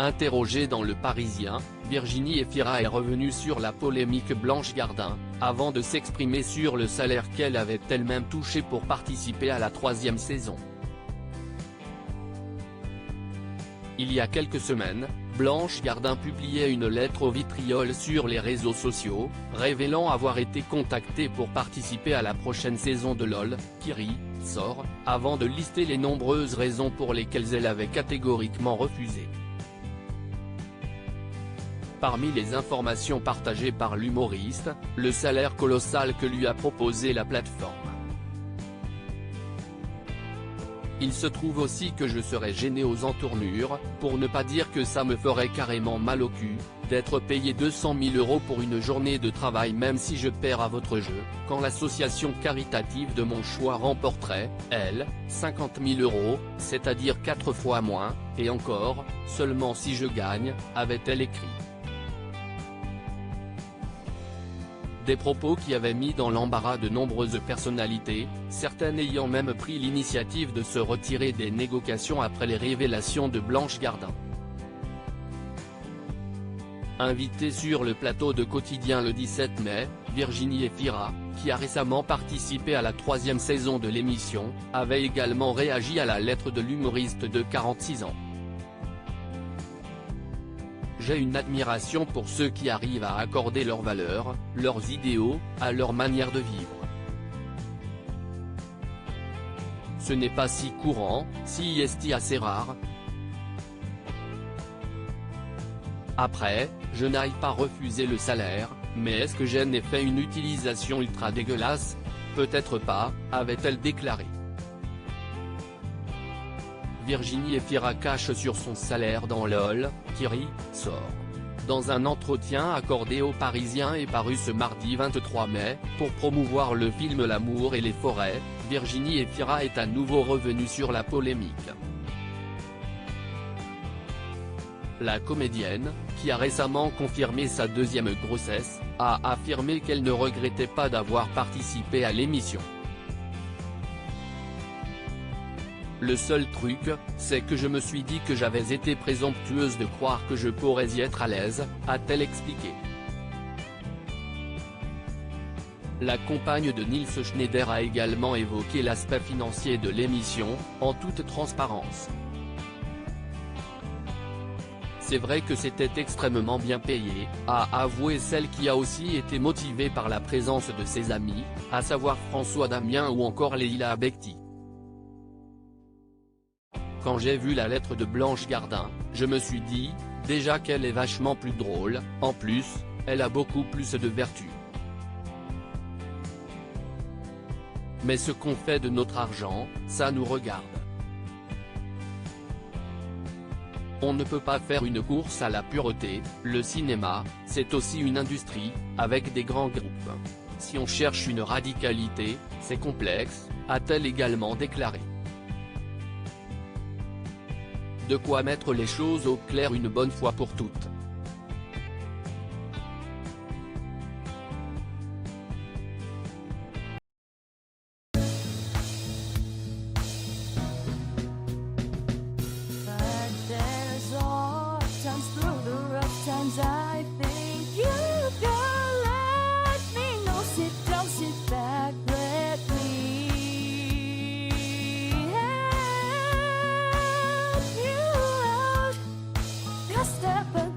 Interrogée dans Le Parisien, Virginie Efira est revenue sur la polémique Blanche Gardin, avant de s'exprimer sur le salaire qu'elle avait elle-même touché pour participer à la 3e saison. Il y a quelques semaines, Blanche Gardin publiait une lettre au vitriol sur les réseaux sociaux, révélant avoir été contactée pour participer à la prochaine saison de LOL, qui sort, avant de lister les nombreuses raisons pour lesquelles elle avait catégoriquement refusé. Parmi les informations partagées par l'humoriste, le salaire colossal que lui a proposé la plateforme. Il se trouve aussi que je serais gêné aux entournures, pour ne pas dire que ça me ferait carrément mal au cul, d'être payé 200 000 € pour une journée de travail même si je perds à votre jeu, quand l'association caritative de mon choix remporterait, elle, 50 000 €, c'est-à-dire 4 fois moins, et encore, seulement si je gagne, avait-elle écrit. Des propos qui avaient mis dans l'embarras de nombreuses personnalités, certaines ayant même pris l'initiative de se retirer des négociations après les révélations de Blanche Gardin. Invitée sur le plateau de Quotidien le 17 mai, Virginie Efira, qui a récemment participé à la 3e saison de l'émission, avait également réagi à la lettre de l'humoriste de 46 ans. J'ai une admiration pour ceux qui arrivent à accorder leurs valeurs, leurs idéaux, à leur manière de vivre. Ce n'est pas si courant, si est assez rare. Après, je n'arrive pas à refuser le salaire, mais est-ce que j'en ai fait une utilisation ultra dégueulasse? Peut-être pas, avait-elle déclaré. Virginie Efira cache sur son salaire dans LOL, qui sort. Dans un entretien accordé aux Parisiens et paru ce mardi 23 mai, pour promouvoir le film L'amour et les forêts, Virginie Efira est à nouveau revenue sur la polémique. La comédienne, qui a récemment confirmé sa 2e grossesse, a affirmé qu'elle ne regrettait pas d'avoir participé à l'émission. Le seul truc, c'est que je me suis dit que j'avais été présomptueuse de croire que je pourrais y être à l'aise, a-t-elle expliqué. La compagne de Nils Schneider a également évoqué l'aspect financier de l'émission, en toute transparence. C'est vrai que c'était extrêmement bien payé, a avoué celle qui a aussi été motivée par la présence de ses amis, à savoir François Damien ou encore Leila Bekti. Quand j'ai vu la lettre de Blanche Gardin, je me suis dit, déjà qu'elle est vachement plus drôle, en plus, elle a beaucoup plus de vertus. Mais ce qu'on fait de notre argent, ça nous regarde. On ne peut pas faire une course à la pureté, le cinéma, c'est aussi une industrie, avec des grands groupes. Si on cherche une radicalité, c'est complexe, a-t-elle également déclaré. De quoi mettre les choses au clair une bonne fois pour toutes. Step